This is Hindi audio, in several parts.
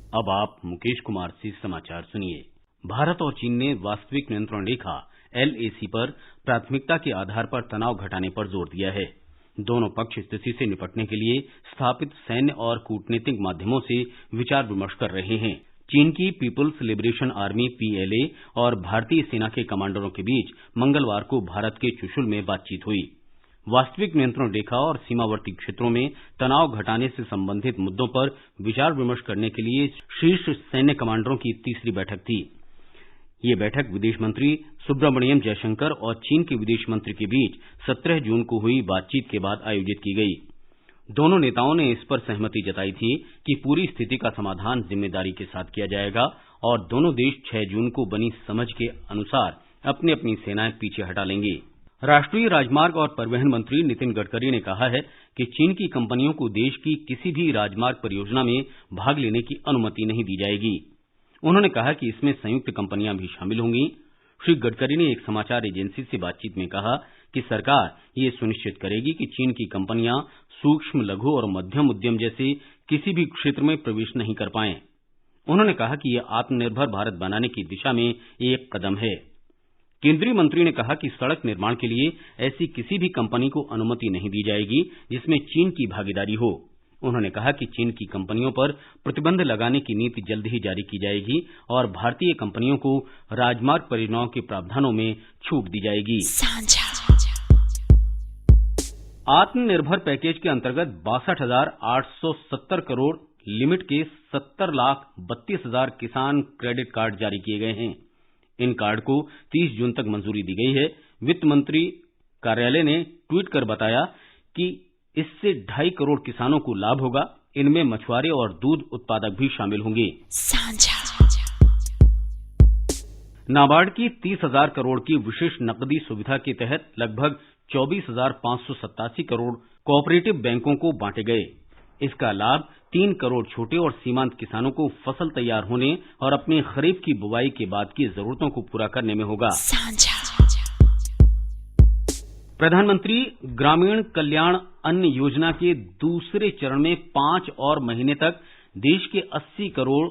अब आप मुकेश कुमार से समाचार सुनिए। भारत और चीन ने वास्तविक नियंत्रण रेखा LAC पर प्राथमिकता के आधार पर तनाव घटाने पर जोर दिया है। दोनों पक्ष स्थिति से निपटने के लिए स्थापित सैन्य और कूटनीतिक माध्यमों से विचार विमर्श कर रहे हैं। चीन की पीपुल्स लिबरेशन आर्मी PLA और भारतीय सेना के कमांडरों के बीच मंगलवार को भारत के चुशुल में बातचीत हुई। वास्तविक नियंत्रण रेखा और सीमावर्ती क्षेत्रों में तनाव घटाने से संबंधित मुद्दों पर विचार विमर्श करने के लिए शीर्ष सैन्य कमांडरों की तीसरी बैठक थी। ये बैठक विदेश मंत्री सुब्रमण्यम जयशंकर और चीन के विदेश मंत्री के बीच 17 जून को हुई बातचीत के बाद आयोजित की गई। दोनों नेताओं ने इस पर सहमति जताई थी कि पूरी स्थिति का समाधान जिम्मेदारी के साथ किया जाएगा और दोनों देश 6 जून को बनी समझ के अनुसार अपनी अपनी सेनाएं पीछे हटा लेंगे। राष्ट्रीय राजमार्ग और परिवहन मंत्री नितिन गडकरी ने कहा है कि चीन की कंपनियों को देश की किसी भी राजमार्ग परियोजना में भाग लेने की अनुमति नहीं दी जाएगी। उन्होंने कहा कि इसमें संयुक्त कंपनियां भी शामिल होंगी। श्री गडकरी ने एक समाचार एजेंसी से बातचीत में कहा कि सरकार ये सुनिश्चित करेगी कि चीन की कंपनियां सूक्ष्म, लघु और मध्यम उद्यम जैसे किसी भी क्षेत्र में प्रवेश नहीं कर पाएं। उन्होंने कहा कि यह आत्मनिर्भर भारत बनाने की दिशा में एक कदम है। केंद्रीय मंत्री ने कहा कि सड़क निर्माण के लिए ऐसी किसी भी कंपनी को अनुमति नहीं दी जाएगी जिसमें चीन की भागीदारी हो। उन्होंने कहा कि चीन की कंपनियों पर प्रतिबंध लगाने की नीति जल्द ही जारी की जाएगी और भारतीय कंपनियों को राजमार्ग परियोजनाओं के प्रावधानों में छूट दी जाएगी। आत्मनिर्भर पैकेज के अंतर्गत 62,870 करोड़ लिमिट के 70,32,000 किसान क्रेडिट कार्ड जारी किए गए हैं। इन कार्ड को 30 जून तक मंजूरी दी गई है। वित्त मंत्री कार्यालय ने ट्वीट कर बताया कि इससे 2.5 करोड़ किसानों को लाभ होगा। इनमें मछुआरे और दूध उत्पादक भी शामिल होंगे। नाबार्ड की 30,000 करोड़ की विशेष नकदी सुविधा के तहत लगभग 24,587 करोड़ कोऑपरेटिव बैंकों को बांटे गए। इसका लाभ 3 करोड़ छोटे और सीमांत किसानों को फसल तैयार होने और अपनी खरीफ की बुवाई के बाद की जरूरतों को पूरा करने में होगा। प्रधानमंत्री ग्रामीण कल्याण अन्न योजना के दूसरे चरण में 5 और महीने तक देश के 80 करोड़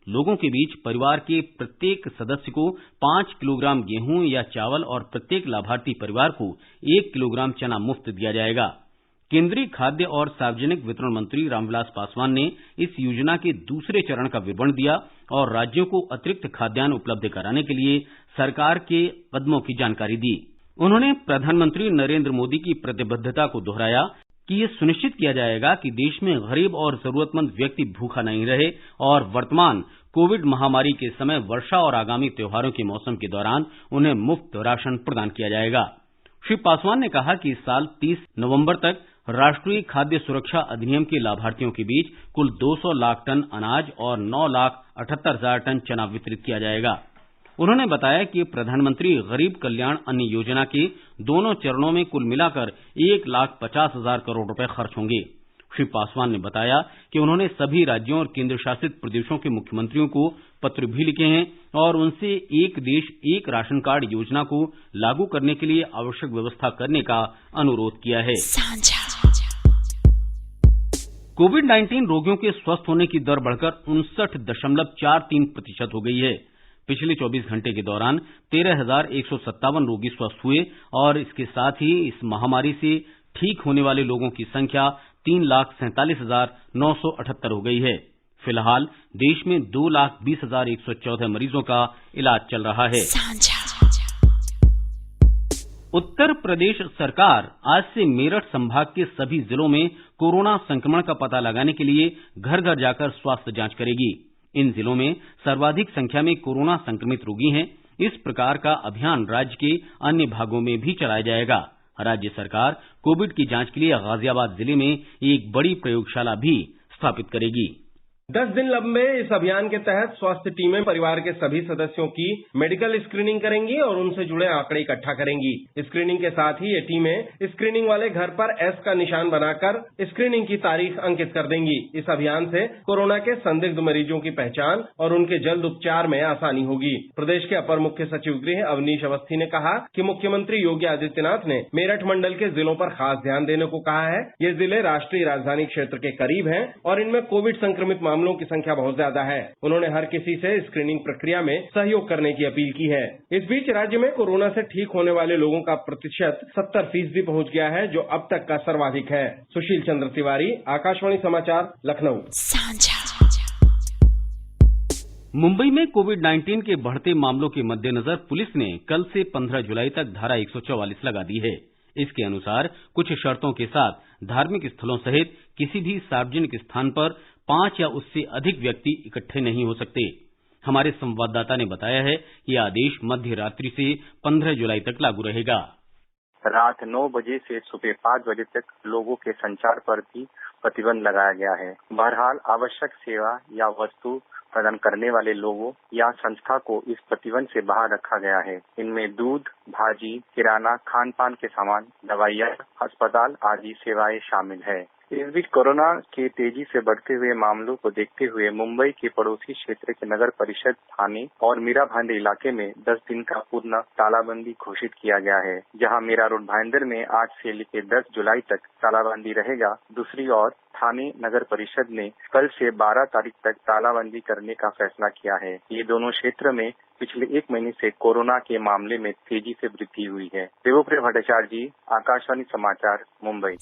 लोगों के बीच परिवार के प्रत्येक सदस्य को 5 किलोग्राम गेहूं या चावल और प्रत्येक लाभार्थी परिवार को 1 किलोग्राम चना मुफ्त दिया जाएगा। केंद्रीय खाद्य और सार्वजनिक वितरण मंत्री रामविलास पासवान ने इस योजना के दूसरे चरण का विवरण दिया और राज्यों को अतिरिक्त खाद्यान्न उपलब्ध कराने के लिए सरकार के कदमों की जानकारी दी। उन्होंने प्रधानमंत्री नरेंद्र मोदी की प्रतिबद्धता को दोहराया कि यह सुनिश्चित किया जाएगा कि देश में गरीब और जरूरतमंद व्यक्ति भूखा नहीं रहे और वर्तमान कोविड महामारी के समय वर्षा और आगामी त्योहारों के मौसम के दौरान उन्हें मुफ्त राशन प्रदान किया जाएगा। श्री पासवान ने कहा कि इस साल 30 नवंबर तक राष्ट्रीय खाद्य सुरक्षा अधिनियम के लाभार्थियों के बीच कुल 200 लाख टन अनाज और 9,78,000 टन चना वितरित किया जाएगा। उन्होंने बताया कि प्रधानमंत्री गरीब कल्याण अन्न योजना के दोनों चरणों में कुल मिलाकर 1,50,000 करोड़ रुपए खर्च होंगे। श्री पासवान ने बताया कि उन्होंने सभी राज्यों और केंद्र शासित प्रदेशों के मुख्यमंत्रियों को पत्र भी लिखे हैं और उनसे एक देश एक राशन कार्ड योजना को लागू करने के लिए आवश्यक व्यवस्था करने का अनुरोध किया है। कोविड-19 रोगियों के स्वस्थ होने की दर बढ़कर 59.43% हो गई है। पिछले 24 घंटे के दौरान 13,157 रोगी स्वस्थ हुए और इसके साथ ही इस महामारी से ठीक होने वाले लोगों की संख्या 3,47,978 हो गई है। फिलहाल देश में 2,20,114 मरीजों का इलाज चल रहा है। उत्तर प्रदेश सरकार आज से मेरठ संभाग के सभी जिलों में कोरोना संक्रमण का पता लगाने के लिए घर घर जाकर स्वास्थ्य जांच करेगी। इन जिलों में सर्वाधिक संख्या में कोरोना संक्रमित रोगी हैं। इस प्रकार का अभियान राज्य के अन्य भागों में भी चलाया जाएगा। राज्य सरकार कोविड की जांच के लिए गाजियाबाद जिले में एक बड़ी प्रयोगशाला भी स्थापित करेगी। 10 दिन लंबे इस अभियान के तहत स्वास्थ्य टीमें परिवार के सभी सदस्यों की मेडिकल स्क्रीनिंग करेंगी और उनसे जुड़े आंकड़े इकट्ठा करेंगी। स्क्रीनिंग के साथ ही ये टीमें स्क्रीनिंग वाले घर पर एस का निशान बनाकर स्क्रीनिंग की तारीख अंकित कर देंगी। इस अभियान से कोरोना के संदिग्ध मरीजों की पहचान और उनके जल्द उपचार में आसानी होगी। प्रदेश के अपर मुख्य सचिव गृह अवनीश अवस्थी ने कहा कि मुख्यमंत्री योगी आदित्यनाथ ने मेरठ मंडल के जिलों पर खास ध्यान देने को कहा है। ये जिले राष्ट्रीय राजधानी क्षेत्र के करीब हैं और इनमें कोविड संक्रमित मामलों की संख्या बहुत ज्यादा है। उन्होंने हर किसी से स्क्रीनिंग प्रक्रिया में सहयोग करने की अपील की है। इस बीच राज्य में कोरोना से ठीक होने वाले लोगों का प्रतिशत 70% पहुंच गया है, जो अब तक का सर्वाधिक है। सुशील चंद्र तिवारी, आकाशवाणी समाचार, लखनऊ। मुंबई में कोविड-19 के बढ़ते मामलों के मद्देनजर पुलिस ने कल से 15 जुलाई तक धारा 144 लगा दी है। इसके अनुसार कुछ शर्तों के साथ धार्मिक स्थलों सहित किसी भी सार्वजनिक स्थान पर 5 या उससे अधिक व्यक्ति इकट्ठे नहीं हो सकते। हमारे संवाददाता ने बताया है कि यह आदेश मध्य रात्रि से 15 जुलाई तक लागू रहेगा। रात 9 बजे से सुबह 5 बजे तक लोगों के संचार पर भी प्रतिबंध लगाया गया है। बहरहाल आवश्यक सेवा या वस्तु प्रदान करने वाले लोगों या संस्था को इस प्रतिबंध से बाहर रखा गया है। इनमें दूध, भाजी, किराना, खान पान के सामान, दवाइयाँ, अस्पताल आदि सेवाएं शामिल है। इस बीच कोरोना के तेजी से बढ़ते हुए मामलों को देखते हुए मुंबई के पड़ोसी क्षेत्र के नगर परिषद थाने और मीरा भाईंदर इलाके में 10 दिन का पूर्ण तालाबंदी घोषित किया गया है, जहां मीरा रोड भाईंदर में आज से लेकर 10 जुलाई तक तालाबंदी रहेगा। दूसरी ओर थाने नगर परिषद ने कल से 12 तारीख तक तालाबंदी करने का फैसला किया है। ये दोनों क्षेत्र में पिछले 1 महीने से कोरोना के मामले में तेजी से वृद्धि हुई है। देवप्रिय भट्टाचार्य जी, आकाशवाणी समाचार, मुंबई।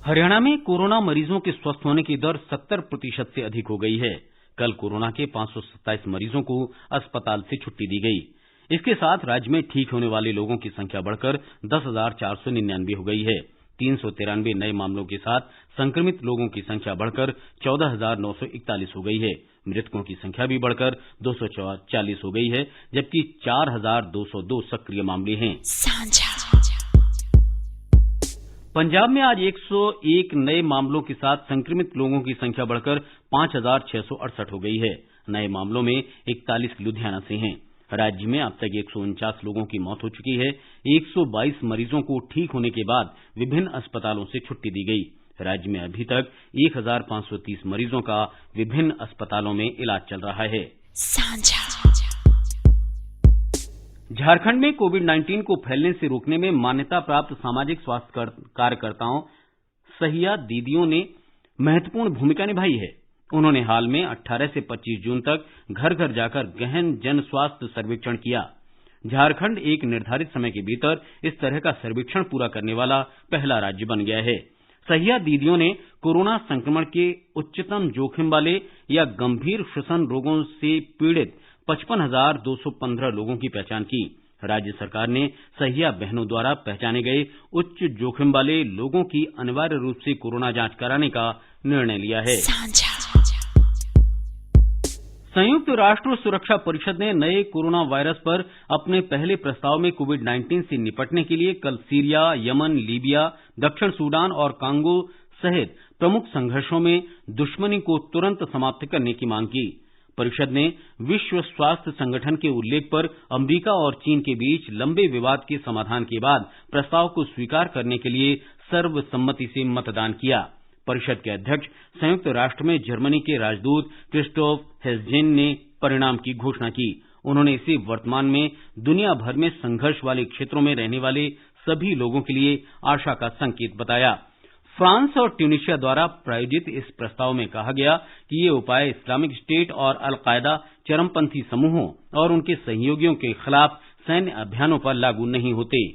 हरियाणा में कोरोना मरीजों के स्वस्थ होने की दर 70% से अधिक हो गई है। कल कोरोना के 527 मरीजों को अस्पताल से छुट्टी दी गई। इसके साथ राज्य में ठीक होने वाले लोगों की संख्या बढ़कर 10,499 हो गई है। 393 नए मामलों के साथ संक्रमित लोगों की संख्या बढ़कर 14,941 हो गई है। मृतकों की संख्या भी बढ़कर 240 हो गई है, जबकि 4,202 सक्रिय मामले हैं। पंजाब में आज 101 नए मामलों के साथ संक्रमित लोगों की संख्या बढ़कर 5,668 हो गई है। नए मामलों में 41 लुधियाना से हैं। राज्य में अब तक 149 लोगों की मौत हो चुकी है। 122 मरीजों को ठीक होने के बाद विभिन्न अस्पतालों से छुट्टी दी गई। राज्य में अभी तक 1,530 मरीजों का विभिन्न अस्पतालों में इलाज चल रहा है। झारखंड में कोविड-19 को फैलने से रोकने में मान्यता प्राप्त सामाजिक स्वास्थ्य कार्यकर्ताओं सहिया दीदियों ने महत्वपूर्ण भूमिका निभाई है। उन्होंने हाल में 18 से 25 जून तक घर घर जाकर गहन जन स्वास्थ्य सर्वेक्षण किया। झारखंड एक निर्धारित समय के भीतर इस तरह का सर्वेक्षण पूरा करने वाला पहला राज्य बन गया है। सहिया दीदियों ने कोरोना संक्रमण के उच्चतम जोखिम वाले या गंभीर श्वसन रोगों से पीड़ित 55,215 लोगों की पहचान की। राज्य सरकार ने सहिया बहनों द्वारा पहचाने गए उच्च जोखिम वाले लोगों की अनिवार्य रूप से कोरोना जांच कराने का निर्णय लिया है। संयुक्त राष्ट्र सुरक्षा परिषद ने नए कोरोना वायरस पर अपने पहले प्रस्ताव में कोविड-19 से निपटने के लिए कल सीरिया, यमन, लीबिया, दक्षिण सूडान और कांगो सहित प्रमुख संघर्षों में दुश्मनी को तुरंत समाप्त करने की मांग की। परिषद ने विश्व स्वास्थ्य संगठन के उल्लेख पर अमेरिका और चीन के बीच लंबे विवाद के समाधान के बाद प्रस्ताव को स्वीकार करने के लिए सर्वसम्मति से मतदान किया। परिषद के अध्यक्ष संयुक्त राष्ट्र में जर्मनी के राजदूत क्रिस्टोफ हेस्जेन ने परिणाम की घोषणा की। उन्होंने इसे वर्तमान में दुनिया भर में संघर्ष वाले क्षेत्रों में रहने वाले सभी लोगों के लिए आशा का संकेत बताया। फ्रांस और ट्यूनीशिया द्वारा प्रायोजित इस प्रस्ताव में कहा गया कि ये उपाय इस्लामिक स्टेट और अल-कायदा चरमपंथी समूहों और उनके सहयोगियों के खिलाफ सैन्य अभियानों पर लागू नहीं होते।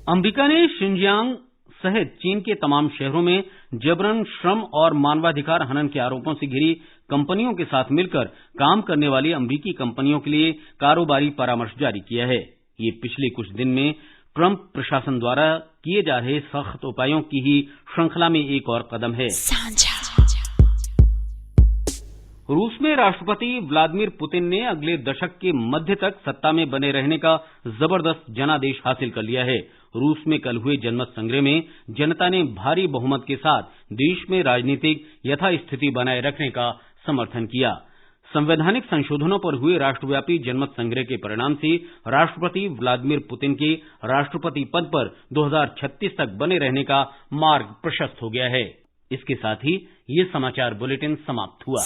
अमेरिका ने शिनजियांग सहित चीन के तमाम शहरों में जबरन श्रम और मानवाधिकार हनन के आरोपों से घिरी कंपनियों के साथ मिलकर काम करने वाली अमेरिकी कंपनियों के लिए कारोबारी परामर्श जारी किया है। ये पिछले कुछ दिन में ट्रंप प्रशासन द्वारा किए जा रहे सख्त उपायों की ही श्रृंखला में एक और कदम है। रूस में राष्ट्रपति व्लादिमीर पुतिन ने अगले दशक के मध्य तक सत्ता में बने रहने का जबरदस्त जनादेश हासिल कर लिया है। रूस में कल हुए जनमत संग्रह में जनता ने भारी बहुमत के साथ देश में राजनीतिक यथास्थिति बनाए रखने का समर्थन किया। संवैधानिक संशोधनों पर हुए राष्ट्रव्यापी जनमत संग्रह के परिणाम से राष्ट्रपति व्लादिमीर पुतिन के राष्ट्रपति पद पर 2036 तक बने रहने का मार्ग प्रशस्त हो गया है। इसके साथ ही ये समाचार बुलेटिन समाप्त हुआ।